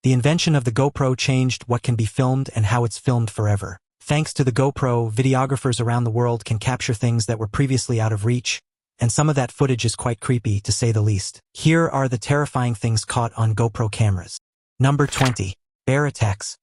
The invention of the GoPro changed what can be filmed and how it's filmed forever. Thanks to the GoPro, videographers around the world can capture things that were previously out of reach, and some of that footage is quite creepy, to say the least. Here are the terrifying things caught on GoPro cameras. Number 20. Bear attacks.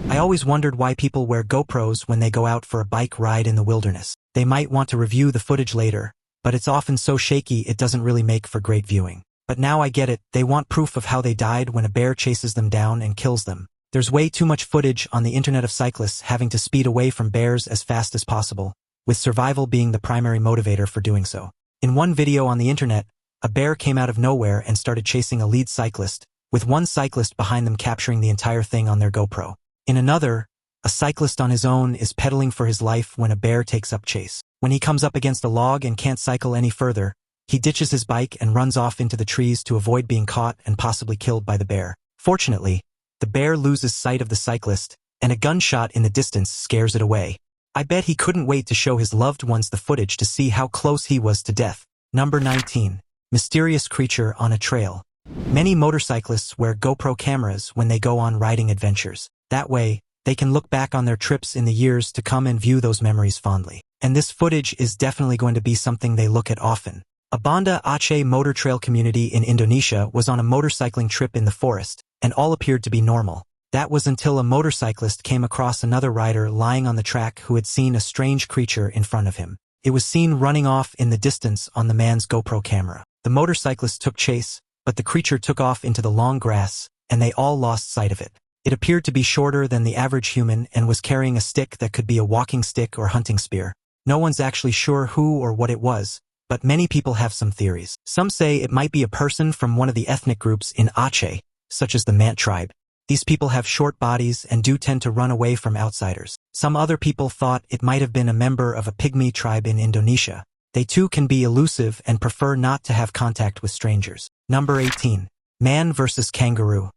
I always wondered why people wear GoPros when they go out for a bike ride in the wilderness. They might want to review the footage later, but it's often so shaky it doesn't really make for great viewing. But now I get it, they want proof of how they died when a bear chases them down and kills them. There's way too much footage on the internet of cyclists having to speed away from bears as fast as possible, with survival being the primary motivator for doing so. In one video on the internet, a bear came out of nowhere and started chasing a lead cyclist, with one cyclist behind them capturing the entire thing on their GoPro. In another, a cyclist on his own is pedaling for his life when a bear takes up chase. When he comes up against a log and can't cycle any further, he ditches his bike and runs off into the trees to avoid being caught and possibly killed by the bear. Fortunately, the bear loses sight of the cyclist, and a gunshot in the distance scares it away. I bet he couldn't wait to show his loved ones the footage to see how close he was to death. Number 19. Mysterious creature on a trail. Many motorcyclists wear GoPro cameras when they go on riding adventures. That way, they can look back on their trips in the years to come and view those memories fondly. And this footage is definitely going to be something they look at often. A Banda Aceh motor trail community in Indonesia was on a motorcycling trip in the forest, and all appeared to be normal. That was until a motorcyclist came across another rider lying on the track who had seen a strange creature in front of him. It was seen running off in the distance on the man's GoPro camera. The motorcyclist took chase, but the creature took off into the long grass, and they all lost sight of it. It appeared to be shorter than the average human and was carrying a stick that could be a walking stick or hunting spear. No one's actually sure who or what it was, but many people have some theories. Some say it might be a person from one of the ethnic groups in Aceh, such as the Mant tribe. These people have short bodies and do tend to run away from outsiders. Some other people thought it might have been a member of a pygmy tribe in Indonesia. They too can be elusive and prefer not to have contact with strangers. Number 18. Man versus kangaroo.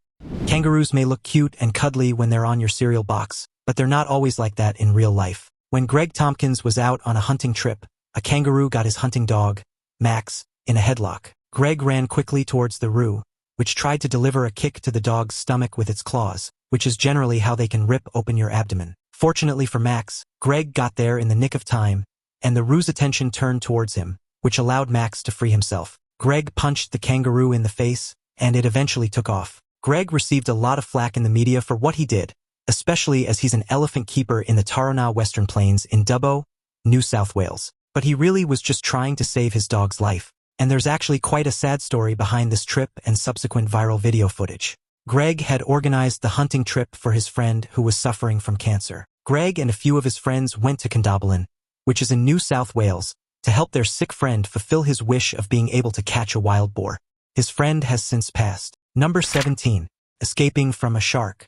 Kangaroos may look cute and cuddly when they're on your cereal box, but they're not always like that in real life. When Greg Tompkins was out on a hunting trip, a kangaroo got his hunting dog, Max, in a headlock. Greg ran quickly towards the roo, which tried to deliver a kick to the dog's stomach with its claws, which is generally how they can rip open your abdomen. Fortunately for Max, Greg got there in the nick of time, and the roo's attention turned towards him, which allowed Max to free himself. Greg punched the kangaroo in the face, and it eventually took off. Greg received a lot of flack in the media for what he did, especially as he's an elephant keeper in the Tarawna Western Plains in Dubbo, New South Wales. But he really was just trying to save his dog's life. And there's actually quite a sad story behind this trip and subsequent viral video footage. Greg had organized the hunting trip for his friend who was suffering from cancer. Greg and a few of his friends went to Kangaroo, which is in New South Wales, to help their sick friend fulfill his wish of being able to catch a wild boar. His friend has since passed. Number 17. Escaping from a shark.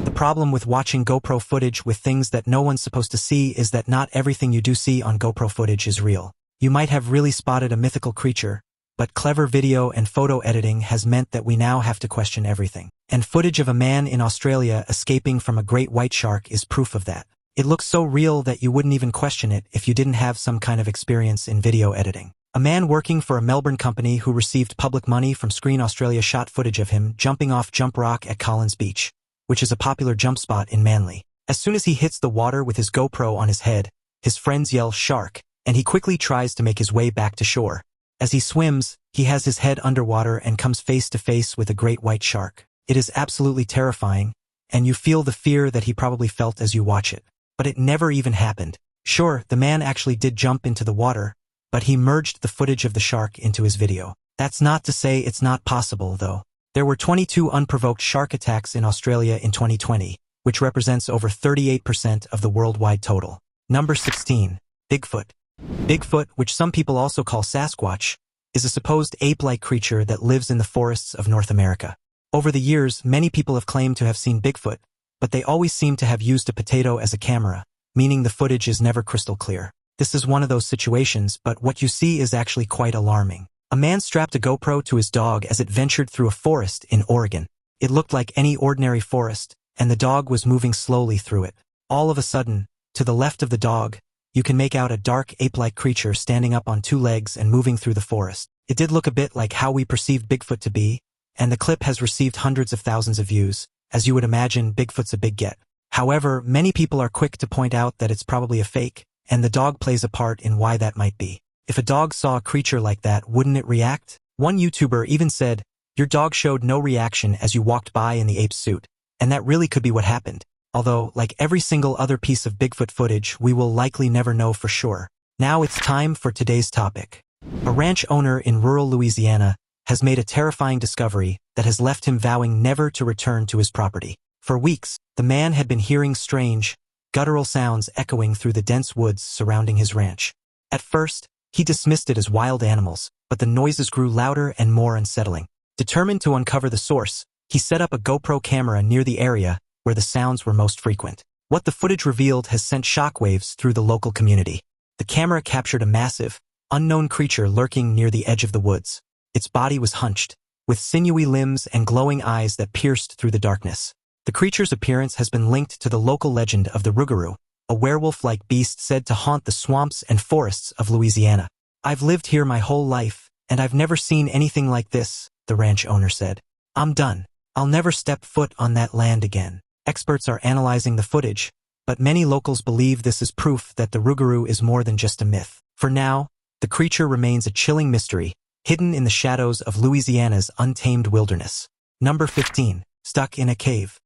The problem with watching GoPro footage with things that no one's supposed to see is that not everything you do see on GoPro footage is real. You might have really spotted a mythical creature, but clever video and photo editing has meant that we now have to question everything. And footage of a man in Australia escaping from a great white shark is proof of that. It looks so real that you wouldn't even question it if you didn't have some kind of experience in video editing. A man working for a Melbourne company who received public money from Screen Australia shot footage of him jumping off Jump Rock at Collins Beach, which is a popular jump spot in Manly. As soon as he hits the water with his GoPro on his head, his friends yell "shark," and he quickly tries to make his way back to shore. As he swims, he has his head underwater and comes face to face with a great white shark. It is absolutely terrifying, and you feel the fear that he probably felt as you watch it. But it never even happened. Sure, the man actually did jump into the water, but he merged the footage of the shark into his video. That's not to say it's not possible, though. There were 22 unprovoked shark attacks in Australia in 2020, which represents over 38% of the worldwide total. Number 16. Bigfoot. Bigfoot, which some people also call Sasquatch, is a supposed ape-like creature that lives in the forests of North America. Over the years, many people have claimed to have seen Bigfoot, but they always seem to have used a potato as a camera, meaning the footage is never crystal clear. This is one of those situations, but what you see is actually quite alarming. A man strapped a GoPro to his dog as it ventured through a forest in Oregon. It looked like any ordinary forest, and the dog was moving slowly through it. All of a sudden, to the left of the dog, you can make out a dark ape-like creature standing up on two legs and moving through the forest. It did look a bit like how we perceived Bigfoot to be, and the clip has received hundreds of thousands of views, As you would imagine, Bigfoot's a big get. However, many people are quick to point out that it's probably a fake, and the dog plays a part in why that might be. If a dog saw a creature like that, wouldn't it react? One YouTuber even said, "Your dog showed no reaction as you walked by in the ape's suit." And that really could be what happened. Although, like every single other piece of Bigfoot footage, we will likely never know for sure. Now it's time for today's topic. A ranch owner in rural Louisiana has made a terrifying discovery that has left him vowing never to return to his property. For weeks, the man had been hearing strange, guttural sounds echoing through the dense woods surrounding his ranch. At first, he dismissed it as wild animals, but the noises grew louder and more unsettling. Determined to uncover the source, he set up a GoPro camera near the area where the sounds were most frequent. What the footage revealed has sent shockwaves through the local community. The camera captured a massive, unknown creature lurking near the edge of the woods. Its body was hunched, with sinewy limbs and glowing eyes that pierced through the darkness. The creature's appearance has been linked to the local legend of the rugaroo, a werewolf-like beast said to haunt the swamps and forests of Louisiana. "I've lived here my whole life, and I've never seen anything like this," the ranch owner said. "I'm done. I'll never step foot on that land again." Experts are analyzing the footage, but many locals believe this is proof that the rugaroo is more than just a myth. For now, the creature remains a chilling mystery, hidden in the shadows of Louisiana's untamed wilderness. Number 15. Stuck in a cave.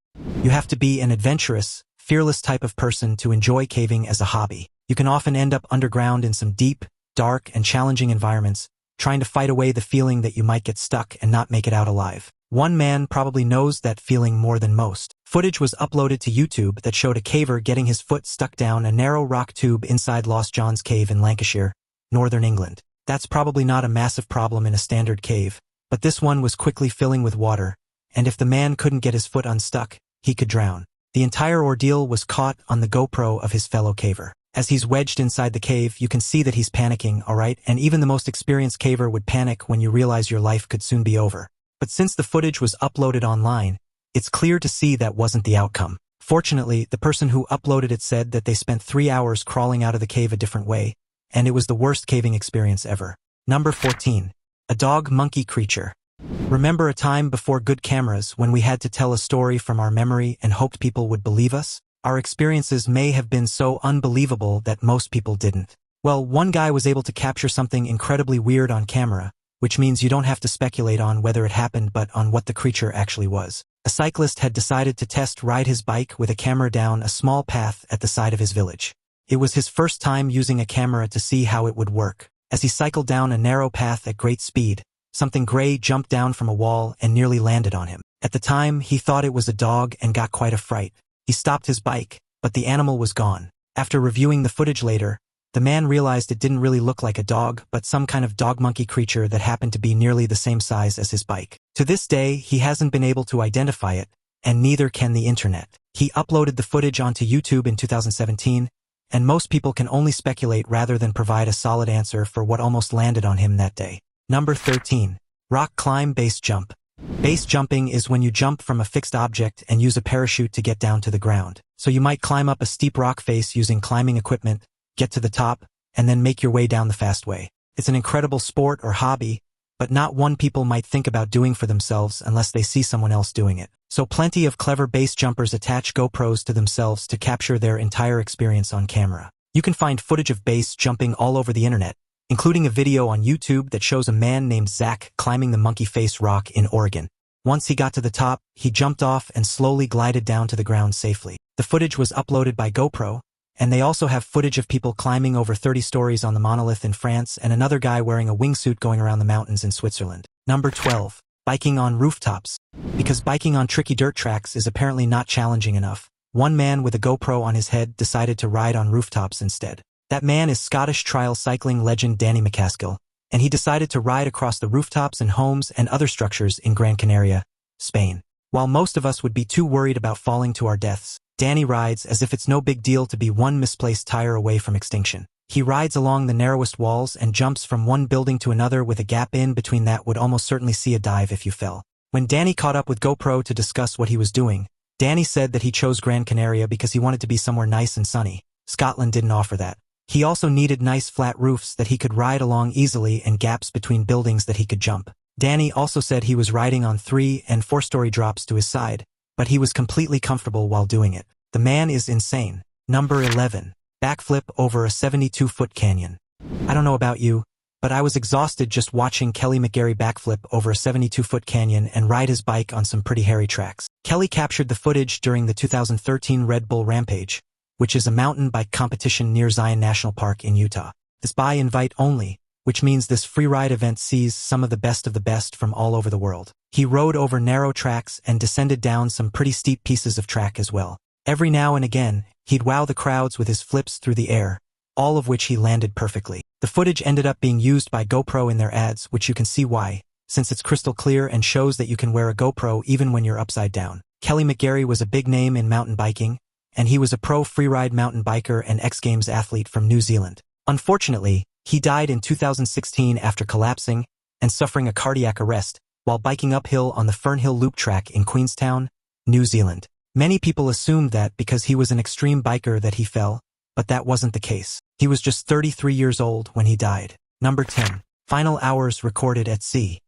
You have to be an adventurous, fearless type of person to enjoy caving as a hobby. You can often end up underground in some deep, dark, and challenging environments, trying to fight away the feeling that you might get stuck and not make it out alive. One man probably knows that feeling more than most. Footage was uploaded to YouTube that showed a caver getting his foot stuck down a narrow rock tube inside Lost John's Cave in Lancashire, northern England. That's probably not a massive problem in a standard cave, but this one was quickly filling with water, and if the man couldn't get his foot unstuck, he could drown. The entire ordeal was caught on the GoPro of his fellow caver. As he's wedged inside the cave, you can see that he's panicking, alright? And even the most experienced caver would panic when you realize your life could soon be over. But since the footage was uploaded online, it's clear to see that wasn't the outcome. Fortunately, the person who uploaded it said that they spent 3 hours crawling out of the cave a different way, and it was the worst caving experience ever. Number 14. A dog-monkey creature. Remember a time before good cameras when we had to tell a story from our memory and hoped people would believe us? Our experiences may have been so unbelievable that most people didn't. Well, one guy was able to capture something incredibly weird on camera, which means you don't have to speculate on whether it happened but on what the creature actually was. A cyclist had decided to ride his bike with a camera down a small path at the side of his village. It was his first time using a camera to see how it would work. As he cycled down a narrow path at great speed, something gray jumped down from a wall and nearly landed on him. At the time, he thought it was a dog and got quite a fright. He stopped his bike, but the animal was gone. After reviewing the footage later, the man realized it didn't really look like a dog, but some kind of dog-monkey creature that happened to be nearly the same size as his bike. To this day, he hasn't been able to identify it, and neither can the internet. He uploaded the footage onto YouTube in 2017, and most people can only speculate rather than provide a solid answer for what almost landed on him that day. Number 13. Rock climb base jump. Base jumping is when you jump from a fixed object and use a parachute to get down to the ground. So you might climb up a steep rock face using climbing equipment, get to the top, and then make your way down the fast way. It's an incredible sport or hobby, but not one people might think about doing for themselves unless they see someone else doing it. So plenty of clever base jumpers attach GoPros to themselves to capture their entire experience on camera. You can find footage of base jumping all over the internet, including a video on YouTube that shows a man named Zach climbing the Monkey Face Rock in Oregon. Once he got to the top, he jumped off and slowly glided down to the ground safely. The footage was uploaded by GoPro, and they also have footage of people climbing over 30 stories on the monolith in France and another guy wearing a wingsuit going around the mountains in Switzerland. Number 12. Biking on rooftops. Because biking on tricky dirt tracks is apparently not challenging enough, one man with a GoPro on his head decided to ride on rooftops instead. That man is Scottish trial cycling legend Danny McCaskill, and he decided to ride across the rooftops and homes and other structures in Gran Canaria, Spain. While most of us would be too worried about falling to our deaths, Danny rides as if it's no big deal to be one misplaced tire away from extinction. He rides along the narrowest walls and jumps from one building to another with a gap in between that would almost certainly see a dive if you fell. When Danny caught up with GoPro to discuss what he was doing, Danny said that he chose Gran Canaria because he wanted to be somewhere nice and sunny. Scotland didn't offer that. He also needed nice flat roofs that he could ride along easily and gaps between buildings that he could jump. Danny also said he was riding on 3- and 4-story drops to his side, but he was completely comfortable while doing it. The man is insane. Number 11. Backflip over a 72-foot canyon. I don't know about you, but I was exhausted just watching Kelly McGarry backflip over a 72-foot canyon and ride his bike on some pretty hairy tracks. Kelly captured the footage during the 2013 Red Bull Rampage, which is a mountain bike competition near Zion National Park in Utah. This by invite only, which means this free ride event sees some of the best from all over the world. He rode over narrow tracks and descended down some pretty steep pieces of track as well. Every now and again, he'd wow the crowds with his flips through the air, all of which he landed perfectly. The footage ended up being used by GoPro in their ads, which you can see why, since it's crystal clear and shows that you can wear a GoPro even when you're upside down. Kelly McGarry was a big name in mountain biking, and he was a pro freeride mountain biker and X Games athlete from New Zealand. Unfortunately, he died in 2016 after collapsing and suffering a cardiac arrest while biking uphill on the Fernhill Loop track in Queenstown, New Zealand. Many people assumed that because he was an extreme biker that he fell, but that wasn't the case. He was just 33 years old when he died. Number 10. Final hours recorded at sea.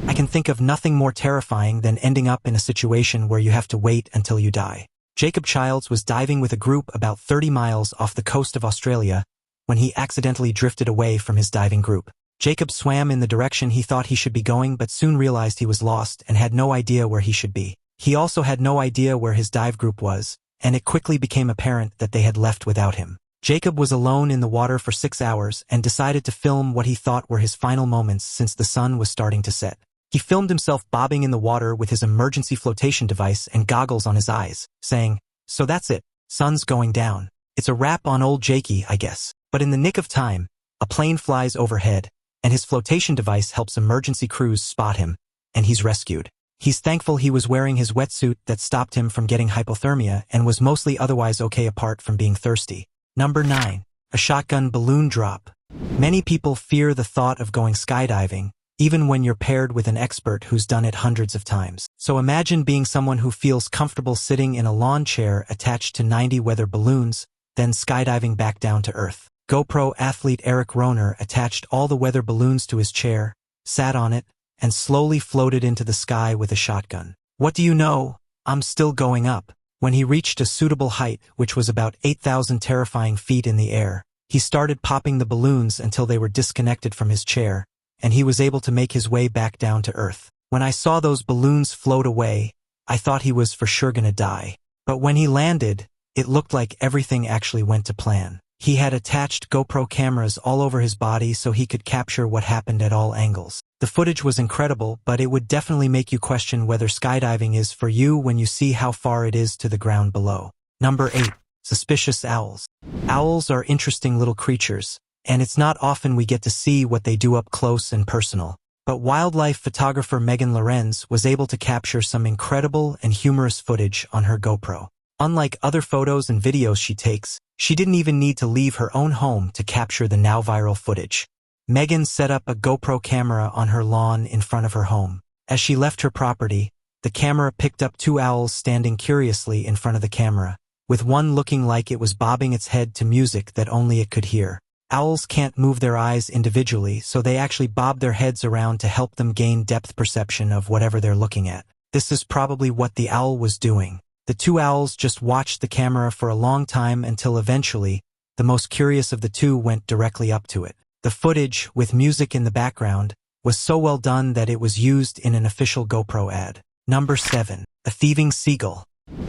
I can think of nothing more terrifying than ending up in a situation where you have to wait until you die. Jacob Childs was diving with a group about 30 miles off the coast of Australia when he accidentally drifted away from his diving group. Jacob swam in the direction he thought he should be going but soon realized he was lost and had no idea where he should be. He also had no idea where his dive group was, and it quickly became apparent that they had left without him. Jacob was alone in the water for 6 hours and decided to film what he thought were his final moments since the sun was starting to set. He filmed himself bobbing in the water with his emergency flotation device and goggles on his eyes, saying, "So that's it, sun's going down. It's a wrap on old Jakey, I guess." But in the nick of time, a plane flies overhead, and his flotation device helps emergency crews spot him, and he's rescued. He's thankful he was wearing his wetsuit that stopped him from getting hypothermia and was mostly otherwise okay apart from being thirsty. Number 9. A shotgun balloon drop. Many people fear the thought of going skydiving, even when you're paired with an expert who's done it hundreds of times. So imagine being someone who feels comfortable sitting in a lawn chair attached to 90 weather balloons, then skydiving back down to earth. GoPro athlete Eric Rohner attached all the weather balloons to his chair, sat on it, and slowly floated into the sky with a shotgun. What do you know? I'm still going up. When he reached a suitable height, which was about 8,000 terrifying feet in the air, he started popping the balloons until they were disconnected from his chair, and he was able to make his way back down to earth. When I saw those balloons float away, I thought he was for sure gonna die. But when he landed, it looked like everything actually went to plan. He had attached GoPro cameras all over his body so he could capture what happened at all angles. The footage was incredible, but it would definitely make you question whether skydiving is for you when you see how far it is to the ground below. Number 8. Suspicious owls. Owls are interesting little creatures, and it's not often we get to see what they do up close and personal. But wildlife photographer Megan Lorenz was able to capture some incredible and humorous footage on her GoPro. Unlike other photos and videos she takes, she didn't even need to leave her own home to capture the now viral footage. Megan set up a GoPro camera on her lawn in front of her home. As she left her property, the camera picked up 2 owls standing curiously in front of the camera, with one looking like it was bobbing its head to music that only it could hear. Owls can't move their eyes individually, so they actually bob their heads around to help them gain depth perception of whatever they're looking at. This is probably what the owl was doing. The 2 owls just watched the camera for a long time until eventually, the most curious of the 2 went directly up to it. The footage, with music in the background, was so well done that it was used in an official GoPro ad. Number 7. A thieving seagull.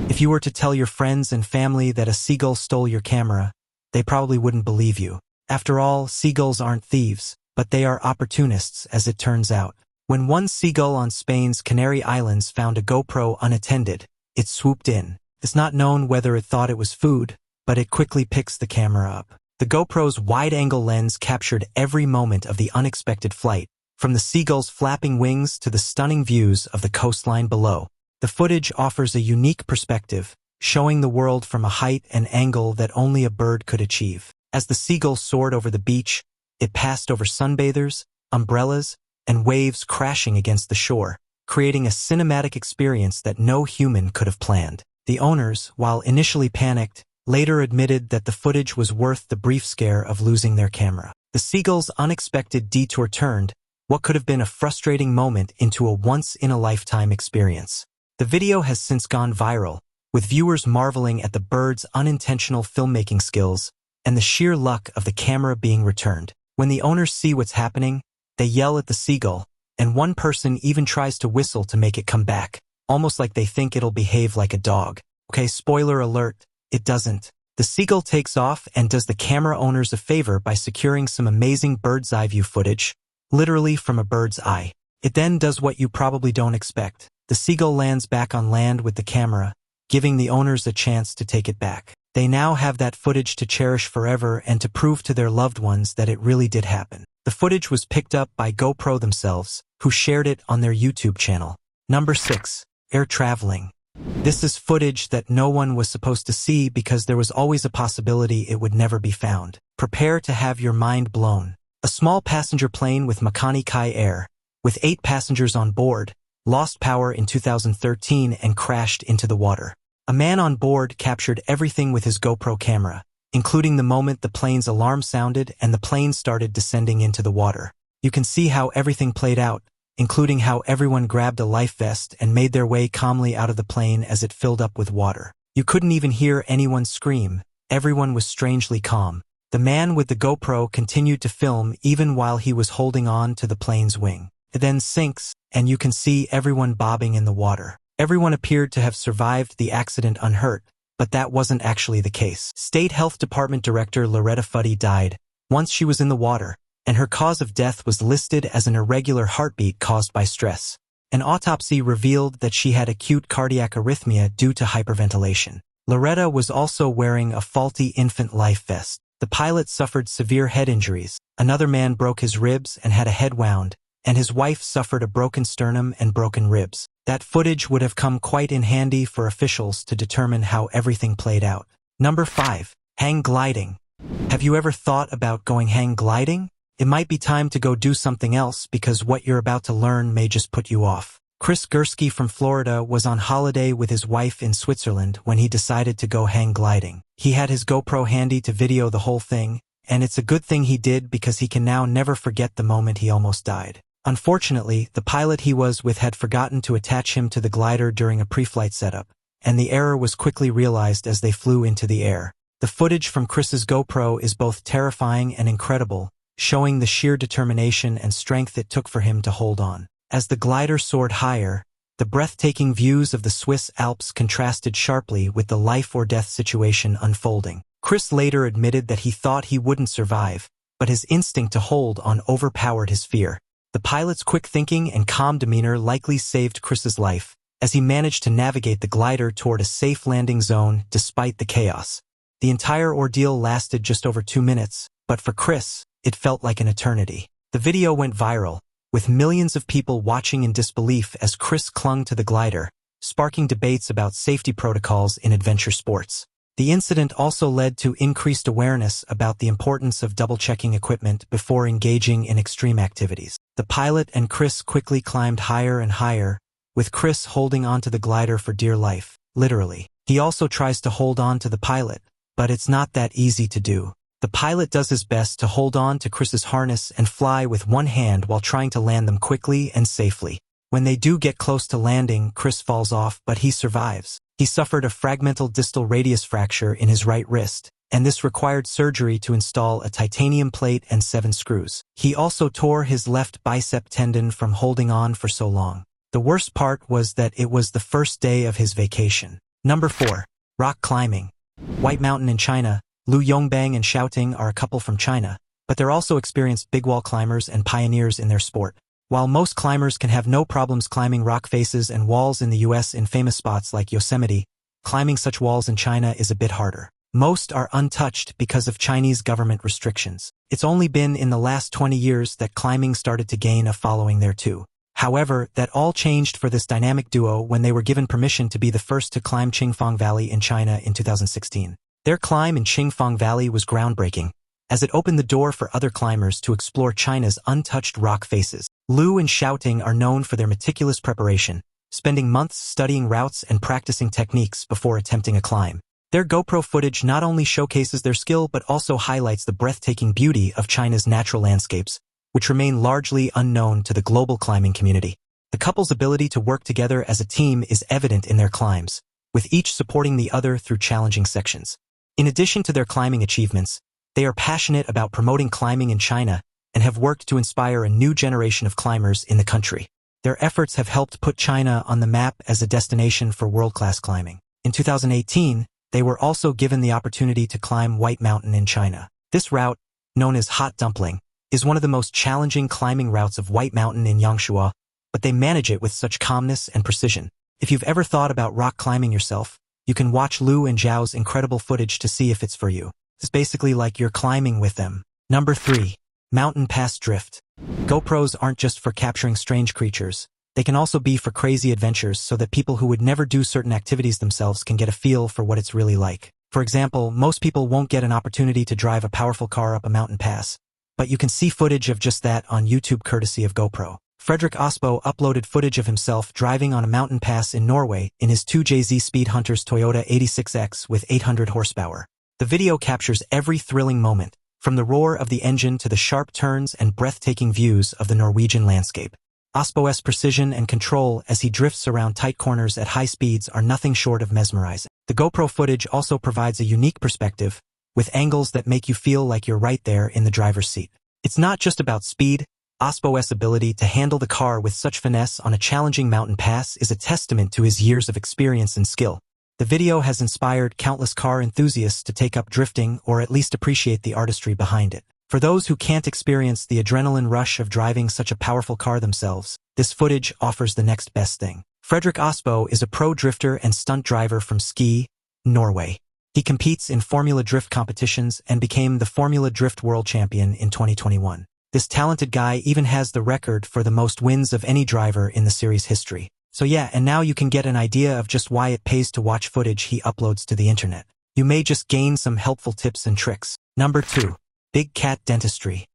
If you were to tell your friends and family that a seagull stole your camera, they probably wouldn't believe you. After all, seagulls aren't thieves, but they are opportunists, as it turns out. When one seagull on Spain's Canary Islands found a GoPro unattended, it swooped in. It's not known whether it thought it was food, but it quickly picks the camera up. The GoPro's wide-angle lens captured every moment of the unexpected flight, from the seagull's flapping wings to the stunning views of the coastline below. The footage offers a unique perspective, showing the world from a height and angle that only a bird could achieve. As the seagull soared over the beach, it passed over sunbathers, umbrellas, and waves crashing against the shore, creating a cinematic experience that no human could have planned. The owners, while initially panicked, later admitted that the footage was worth the brief scare of losing their camera. The seagull's unexpected detour turned what could have been a frustrating moment into a once-in-a-lifetime experience. The video has since gone viral, with viewers marveling at the bird's unintentional filmmaking skills and the sheer luck of the camera being returned. When the owners see what's happening, they yell at the seagull, and one person even tries to whistle to make it come back, almost like they think it'll behave like a dog. Okay, spoiler alert, it doesn't. The seagull takes off and does the camera owners a favor by securing some amazing bird's eye view footage, literally from a bird's eye. It then does what you probably don't expect. The seagull lands back on land with the camera, giving the owners a chance to take it back. They now have that footage to cherish forever and to prove to their loved ones that it really did happen. The footage was picked up by GoPro themselves, who shared it on their YouTube channel. Number 6. Air traveling. This is footage that no one was supposed to see because there was always a possibility it would never be found. Prepare to have your mind blown. A small passenger plane with Makani Kai Air, with 8 passengers on board, lost power in 2013 and crashed into the water. A man on board captured everything with his GoPro camera, including the moment the plane's alarm sounded and the plane started descending into the water. You can see how everything played out, including how everyone grabbed a life vest and made their way calmly out of the plane as it filled up with water. You couldn't even hear anyone scream. Everyone was strangely calm. The man with the GoPro continued to film even while he was holding on to the plane's wing. It then sinks, and you can see everyone bobbing in the water. Everyone appeared to have survived the accident unhurt, but that wasn't actually the case. State Health Department Director Loretta Fuddy died once she was in the water, and her cause of death was listed as an irregular heartbeat caused by stress. An autopsy revealed that she had acute cardiac arrhythmia due to hyperventilation. Loretta was also wearing a faulty infant life vest. The pilot suffered severe head injuries. Another man broke his ribs and had a head wound, and his wife suffered a broken sternum and broken ribs. That footage would have come quite in handy for officials to determine how everything played out. Number 5. Hang gliding. Have you ever thought about going hang gliding? It might be time to go do something else because what you're about to learn may just put you off. Chris Gursky from Florida was on holiday with his wife in Switzerland when he decided to go hang gliding. He had his GoPro handy to video the whole thing, and it's a good thing he did because he can now never forget the moment he almost died. Unfortunately, the pilot he was with had forgotten to attach him to the glider during a pre-flight setup, and the error was quickly realized as they flew into the air. The footage from Chris's GoPro is both terrifying and incredible, showing the sheer determination and strength it took for him to hold on. As the glider soared higher, the breathtaking views of the Swiss Alps contrasted sharply with the life-or-death situation unfolding. Chris later admitted that he thought he wouldn't survive, but his instinct to hold on overpowered his fear. The pilot's quick thinking and calm demeanor likely saved Chris's life, as he managed to navigate the glider toward a safe landing zone despite the chaos. The entire ordeal lasted just over 2 minutes, but for Chris, it felt like an eternity. The video went viral, with millions of people watching in disbelief as Chris clung to the glider, sparking debates about safety protocols in adventure sports. The incident also led to increased awareness about the importance of double-checking equipment before engaging in extreme activities. The pilot and Chris quickly climbed higher and higher, with Chris holding onto the glider for dear life, literally. He also tries to hold on to the pilot, but it's not that easy to do. The pilot does his best to hold on to Chris's harness and fly with one hand while trying to land them quickly and safely. When they do get close to landing, Chris falls off, but he survives. He suffered a fragmental distal radius fracture in his right wrist, and this required surgery to install a titanium plate and 7 screws. He also tore his left bicep tendon from holding on for so long. The worst part was that it was the first day of his vacation. Number 4. Rock climbing. White Mountain in China. Liu Yongbang and Xiaoting are a couple from China, but they're also experienced big wall climbers and pioneers in their sport. While most climbers can have no problems climbing rock faces and walls in the US in famous spots like Yosemite, climbing such walls in China is a bit harder. Most are untouched because of Chinese government restrictions. It's only been in the last 20 years that climbing started to gain a following there too. However, that all changed for this dynamic duo when they were given permission to be the first to climb Qingfang Valley in China in 2016. Their climb in Qingfang Valley was groundbreaking, as it opened the door for other climbers to explore China's untouched rock faces. Liu and Xiaoting are known for their meticulous preparation, spending months studying routes and practicing techniques before attempting a climb. Their GoPro footage not only showcases their skill but also highlights the breathtaking beauty of China's natural landscapes, which remain largely unknown to the global climbing community. The couple's ability to work together as a team is evident in their climbs, with each supporting the other through challenging sections. In addition to their climbing achievements, they are passionate about promoting climbing in China and have worked to inspire a new generation of climbers in the country. Their efforts have helped put China on the map as a destination for world-class climbing. In 2018, they were also given the opportunity to climb White Mountain in China. This route, known as Hot Dumpling, is one of the most challenging climbing routes of White Mountain in Yangshuo, but they manage it with such calmness and precision. If you've ever thought about rock climbing yourself, you can watch Lu and Zhao's incredible footage to see if it's for you. It's basically like you're climbing with them. Number 3. Mountain Pass Drift. GoPros aren't just for capturing strange creatures. They can also be for crazy adventures so that people who would never do certain activities themselves can get a feel for what it's really like. For example, most people won't get an opportunity to drive a powerful car up a mountain pass, but you can see footage of just that on YouTube courtesy of GoPro. Fredrik Osbo uploaded footage of himself driving on a mountain pass in Norway in his 2JZ Speed Hunters Toyota 86X with 800 horsepower. The video captures every thrilling moment, from the roar of the engine to the sharp turns and breathtaking views of the Norwegian landscape. Osbo's precision and control as he drifts around tight corners at high speeds are nothing short of mesmerizing. The GoPro footage also provides a unique perspective, with angles that make you feel like you're right there in the driver's seat. It's not just about speed. Osbo's ability to handle the car with such finesse on a challenging mountain pass is a testament to his years of experience and skill. The video has inspired countless car enthusiasts to take up drifting or at least appreciate the artistry behind it. For those who can't experience the adrenaline rush of driving such a powerful car themselves, this footage offers the next best thing. Fredrik Osbo is a pro drifter and stunt driver from Ski, Norway. He competes in Formula Drift competitions and became the Formula Drift World Champion in 2021. This talented guy even has the record for the most wins of any driver in the series history. So yeah, and now you can get an idea of just why it pays to watch footage he uploads to the internet. You may just gain some helpful tips and tricks. Number 2. Big cat dentistry.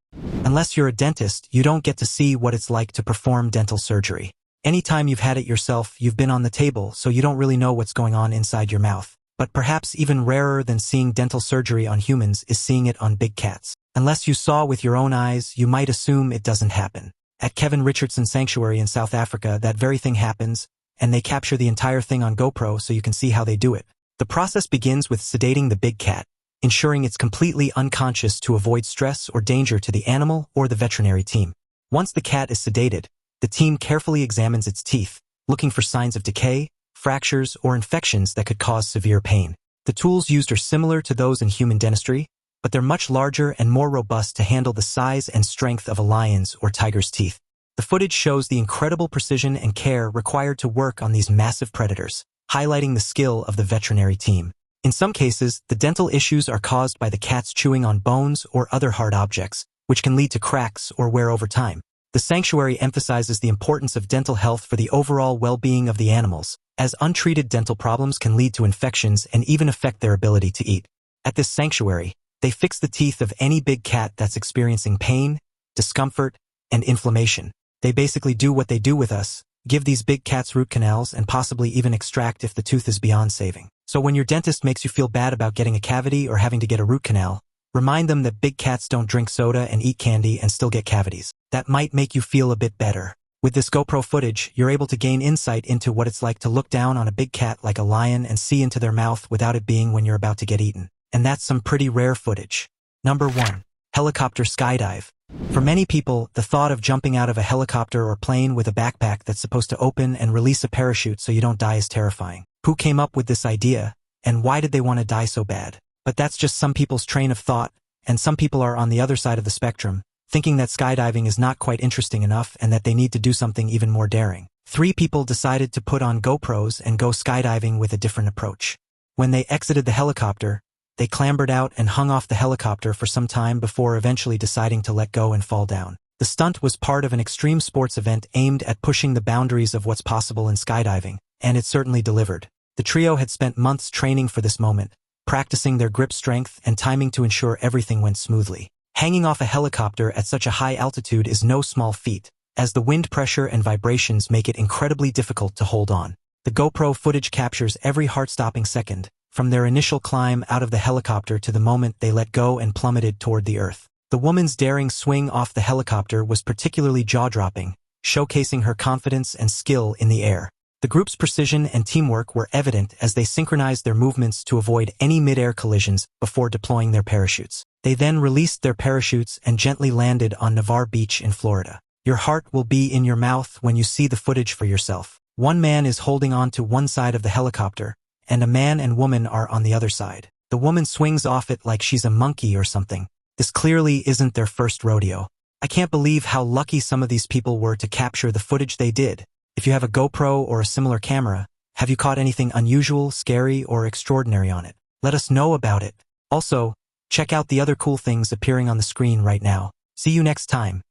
Unless you're a dentist, you don't get to see what it's like to perform dental surgery. Anytime you've had it yourself, you've been on the table, so you don't really know what's going on inside your mouth. But perhaps even rarer than seeing dental surgery on humans is seeing it on big cats. Unless you saw with your own eyes, you might assume it doesn't happen. At Kevin Richardson Sanctuary in South Africa, that very thing happens, and they capture the entire thing on GoPro so you can see how they do it. The process begins with sedating the big cat, ensuring it's completely unconscious to avoid stress or danger to the animal or the veterinary team. Once the cat is sedated, the team carefully examines its teeth, looking for signs of decay, fractures, or infections that could cause severe pain. The tools used are similar to those in human dentistry, but they're much larger and more robust to handle the size and strength of a lion's or tiger's teeth. The footage shows the incredible precision and care required to work on these massive predators, highlighting the skill of the veterinary team. In some cases, the dental issues are caused by the cats chewing on bones or other hard objects, which can lead to cracks or wear over time. The sanctuary emphasizes the importance of dental health for the overall well-being of the animals, as untreated dental problems can lead to infections and even affect their ability to eat. At this sanctuary, they fix the teeth of any big cat that's experiencing pain, discomfort, and inflammation. They basically do what they do with us, give these big cats root canals and possibly even extract if the tooth is beyond saving. So when your dentist makes you feel bad about getting a cavity or having to get a root canal, remind them that big cats don't drink soda and eat candy and still get cavities. That might make you feel a bit better. With this GoPro footage, you're able to gain insight into what it's like to look down on a big cat like a lion and see into their mouth without it being when you're about to get eaten. And that's some pretty rare footage. Number 1. Helicopter skydive. For many people, the thought of jumping out of a helicopter or plane with a backpack that's supposed to open and release a parachute so you don't die is terrifying. Who came up with this idea, and why did they want to die so bad? But that's just some people's train of thought, and some people are on the other side of the spectrum, thinking that skydiving is not quite interesting enough and that they need to do something even more daring. 3 people decided to put on GoPros and go skydiving with a different approach. When they exited the helicopter, they clambered out and hung off the helicopter for some time before eventually deciding to let go and fall down. The stunt was part of an extreme sports event aimed at pushing the boundaries of what's possible in skydiving, and it certainly delivered. The trio had spent months training for this moment, practicing their grip strength and timing to ensure everything went smoothly. Hanging off a helicopter at such a high altitude is no small feat, as the wind pressure and vibrations make it incredibly difficult to hold on. The GoPro footage captures every heart-stopping second, from their initial climb out of the helicopter to the moment they let go and plummeted toward the earth. The woman's daring swing off the helicopter was particularly jaw-dropping, showcasing her confidence and skill in the air. The group's precision and teamwork were evident as they synchronized their movements to avoid any mid-air collisions before deploying their parachutes. They then released their parachutes and gently landed on Navarre Beach in Florida. Your heart will be in your mouth when you see the footage for yourself. One man is holding on to one side of the helicopter, and a man and woman are on the other side. The woman swings off it like she's a monkey or something. This clearly isn't their first rodeo. I can't believe how lucky some of these people were to capture the footage they did. If you have a GoPro or a similar camera, have you caught anything unusual, scary, or extraordinary on it? Let us know about it. Also, check out the other cool things appearing on the screen right now. See you next time.